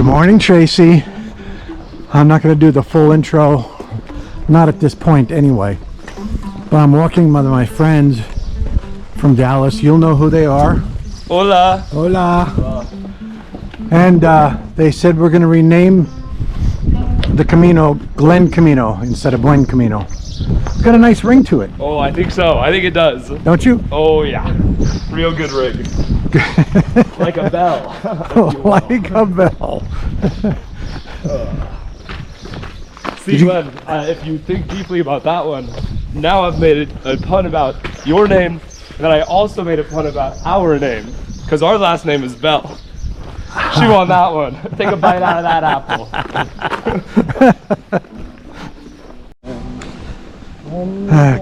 morning, Tracy. I'm not going to do the full intro, not at this point anyway, but I'm walking with my friends from Dallas. You'll know who they are. Hola. Hola. And they said we're going to rename the Camino Glen Camino instead of Buen Camino. It's got a nice ring to it. Oh, I think so. I think it does. Don't you? Oh, yeah. Real good rig. Like a bell. Like a bell. See, Glenn, if you think deeply about that one, now I've made a pun about your name, and then I also made a pun about our name, because our last name is Bell. Chew on that one. Take a bite out of that apple.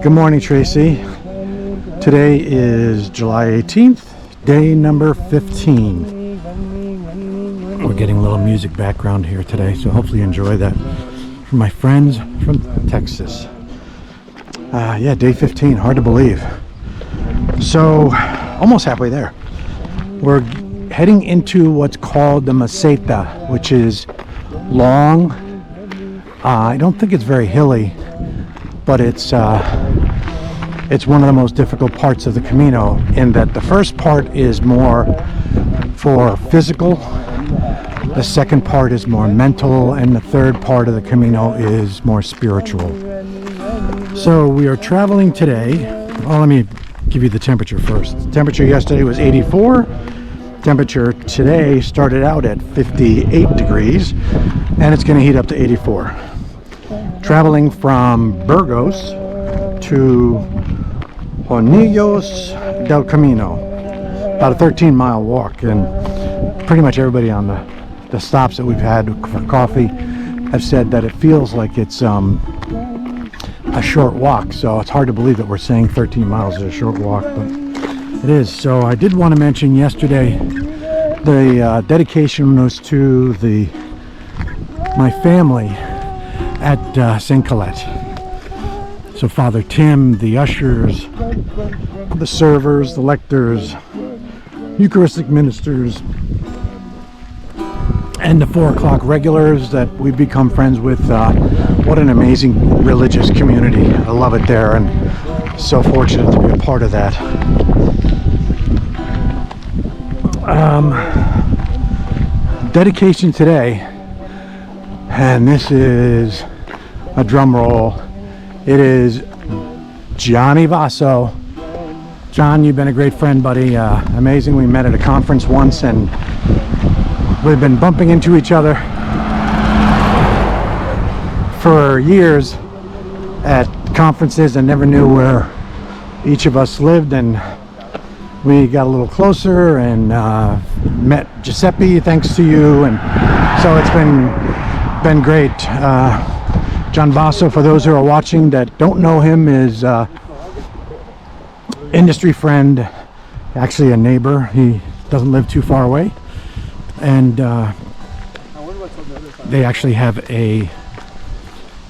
Good morning, Tracy. Today is July 18th, day number 15. We're getting a little music background here today, so hopefully you enjoy that from my friends from Texas. Yeah, day 15, hard to believe. So, almost halfway there. We're heading into what's called the Meseta, which is long. I don't think it's very hilly, but it's one of the most difficult parts of the Camino, in that the first part is more for physical, the second part is more mental, and the third part of the Camino is more spiritual. So we are traveling today. Well, let me give you the temperature first. The temperature yesterday was 84. Temperature today started out at 58 degrees, and it's going to heat up to 84. Traveling from Burgos to Hornillos del Camino, about a 13-mile walk, and pretty much everybody on the stops that we've had for coffee have said that it feels like it's a short walk. So it's hard to believe that we're saying 13 miles is a short walk, but it is. So I did want to mention yesterday the dedication was to my family at St. Colette. So Father Tim, the ushers, the servers, the lectors, Eucharistic ministers, and the 4 o'clock regulars that we've become friends with. What an amazing religious community. I love it there, and so fortunate to be a part of that. Dedication today, and this is a drum roll. It is Johnny Vaso. John, you've been a great friend, buddy. Amazing. We met at a conference once, and we've been bumping into each other for years at conferences and never knew where each of us lived, and we got a little closer and met Giuseppe thanks to you, and so it's been great. John Vaso, for those who are watching that don't know him, is industry friend, actually a neighbor. He doesn't live too far away, and they actually have an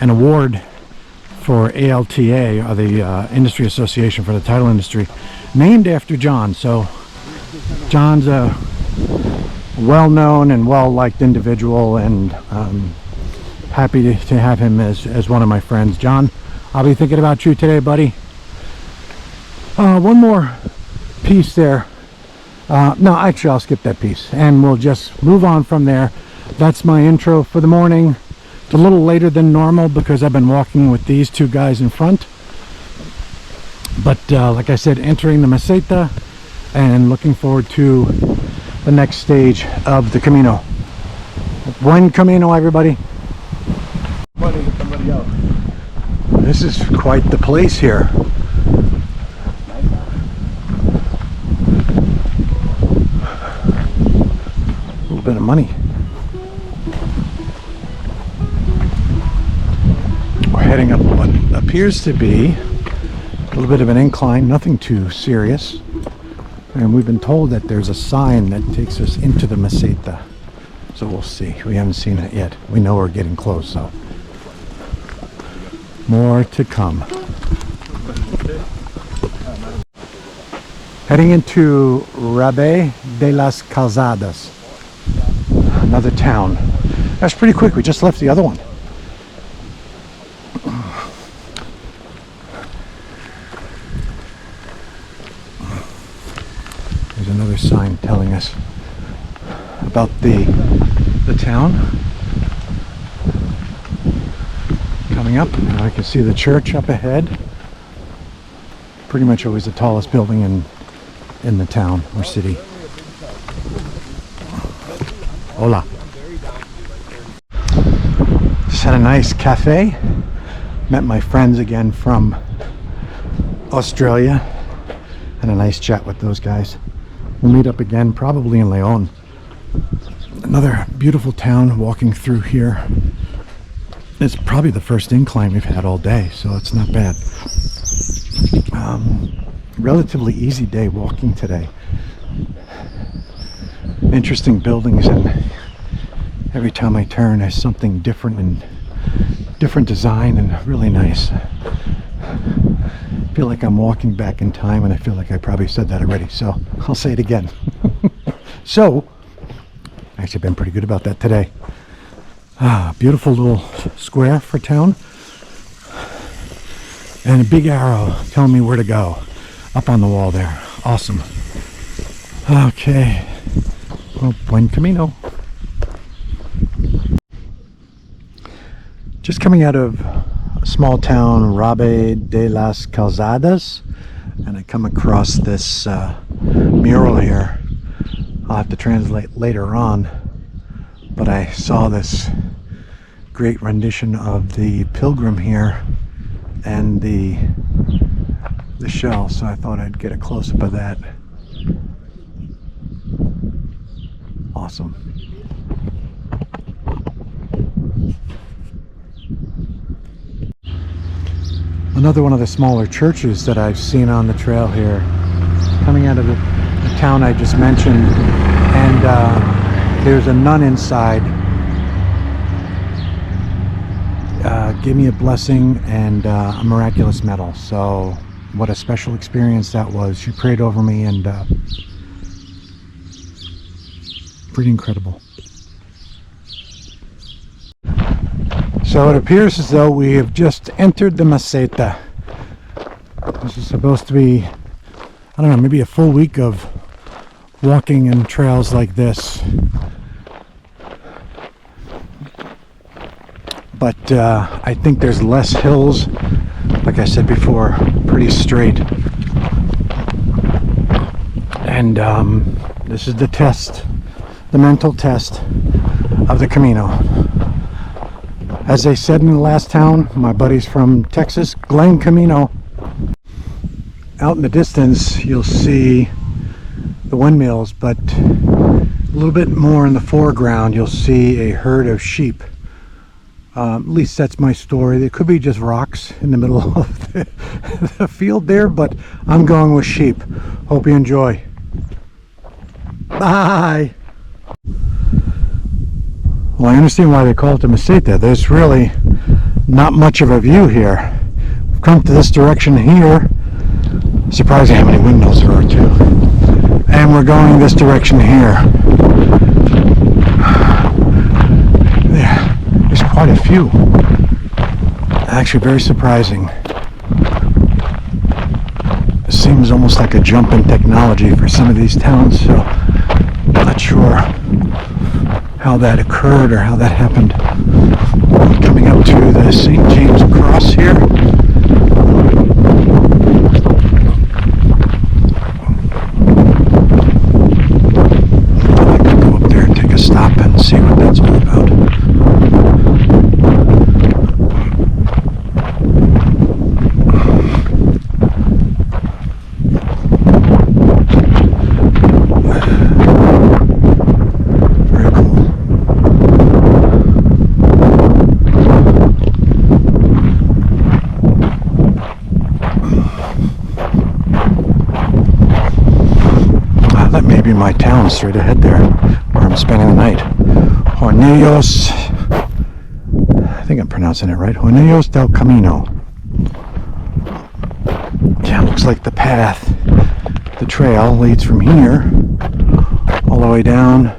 award for ALTA, or the Industry Association for the Title Industry, named after John. So John's a well-known and well-liked individual, and happy to have him as one of my friends. John, I'll be thinking about you today, buddy. One more piece there. No, actually I'll skip that piece and we'll just move on from there. That's my intro for the morning. It's a little later than normal because I've been walking with these two guys in front, but like I said, entering the Meseta and looking forward to the next stage of the Camino. Buen Camino, everybody. This is quite the place here. A little bit of money. We're heading up what appears to be a little bit of an incline, nothing too serious. And we've been told that there's a sign that takes us into the Meseta. So we'll see. We haven't seen it yet. We know we're getting close, so more to come. Heading into Rabe de las Calzadas. Another town. That's pretty quick. We just left the other one. There's another sign telling us about the town. Coming up, I can see the church up ahead. Pretty much always the tallest building in the town or city. Hola. Just had a nice cafe. Met my friends again from Australia. Had a nice chat with those guys. We'll meet up again probably in Leon. Another beautiful town walking through here. It's probably the first incline we've had all day, so it's not bad. Relatively easy day walking today. Interesting buildings, and every time I turn there's something different and different design and really nice. I feel like I'm walking back in time, and I feel like I probably said that already, so I'll say it again. So, actually been pretty good about that today. Beautiful little square for town. And a big arrow telling me where to go. Up on the wall there. Awesome. Okay. Well, buen camino. Just coming out of a small town, Rabe de las Calzadas, and I come across this mural here. I'll have to translate later on, but I saw this great rendition of the pilgrim here and the shell, so I thought I'd get a close-up of that. Awesome. Another one of the smaller churches that I've seen on the trail here, coming out of the town I just mentioned, and there's a nun inside. Give me a blessing and a miraculous medal. So what a special experience that was. She prayed over me, and pretty incredible. So it appears as though we have just entered the Meseta. This is supposed to be, I don't know, maybe a full week of walking in trails like this. But I think there's less hills. Like I said before, pretty straight. And this is the test, the mental test of the Camino. As they said in the last town, my buddies from Texas, Glen Camino. Out in the distance, you'll see the windmills, but a little bit more in the foreground, you'll see a herd of sheep. At least that's my story. There could be just rocks in the middle of the field there, but I'm going with sheep. Hope you enjoy. Bye! Well, I understand why they call it the Meseta. There's really not much of a view here. We've come to this direction here. Surprising how many windmills there are too. And we're going this direction here. There's quite a few. Actually very surprising. It seems almost like a jump in technology for some of these towns, so I'm not sure how that occurred or how that happened. Coming up to the St. James Cross here. I could go up there and take a stop and see what that's all about. Maybe my town straight ahead there, where I'm spending the night. Hornillos, I think I'm pronouncing it right. Hornillos del Camino. Yeah, looks like the path, the trail leads from here all the way down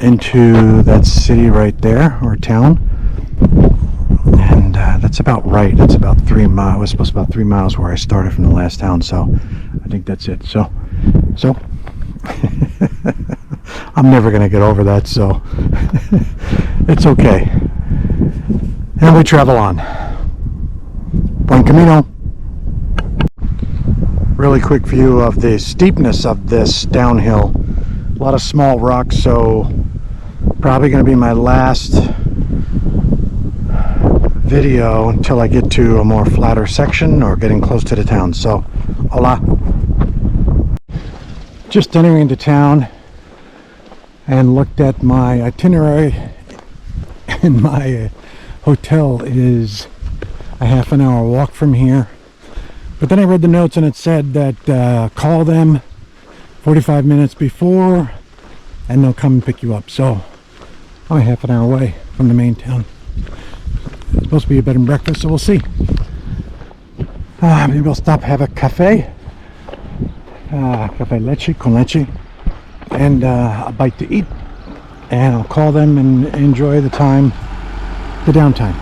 into that city right there, or town. And that's about right. It's about 3 miles. It was supposed to be about 3 miles where I started from the last town, so I think that's it. So I'm never gonna get over that, so it's okay. And we travel on. Buen camino. Really quick view of the steepness of this downhill. A lot of small rocks, so probably going to be my last video until I get to a more flatter section or getting close to the town. So, hola. Just entering into town and looked at my itinerary, and my hotel is a half an hour walk from here. But then I read the notes and it said that call them 45 minutes before and they'll come and pick you up. So I'm a half an hour away from the main town. It's supposed to be a bed and breakfast, so we'll see. Maybe we'll stop, have a cafe. Cafe leche con leche. And a bite to eat. And I'll call them and enjoy the time, the downtime.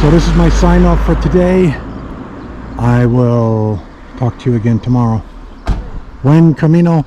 So this is my sign off for today. I will talk to you again tomorrow. Buen camino.